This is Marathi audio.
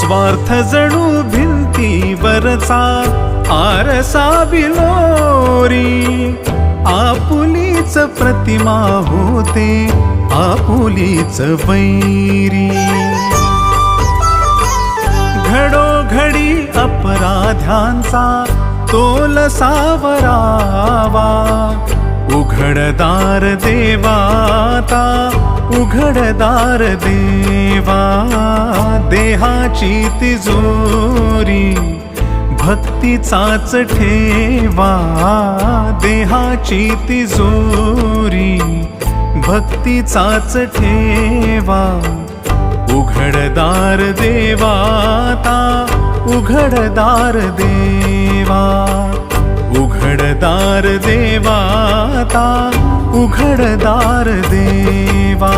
स्वार्थ जणू भिंतीवरचा आरसा बिलोरी, आपुलीच प्रतिमा होते आपुलीच वैरी। घडोघडी अपराध्यांचा तोल सावरावा, उघडदार देवाता उघडदार देवा। देहाची तिजोरी भक्तीचाच ठेवा, देहाची तिजोरी भक्तीचाच ठेवा। उघडदार देवाता उघडदार देवा, उघडदार देवाता उघडदार देवा।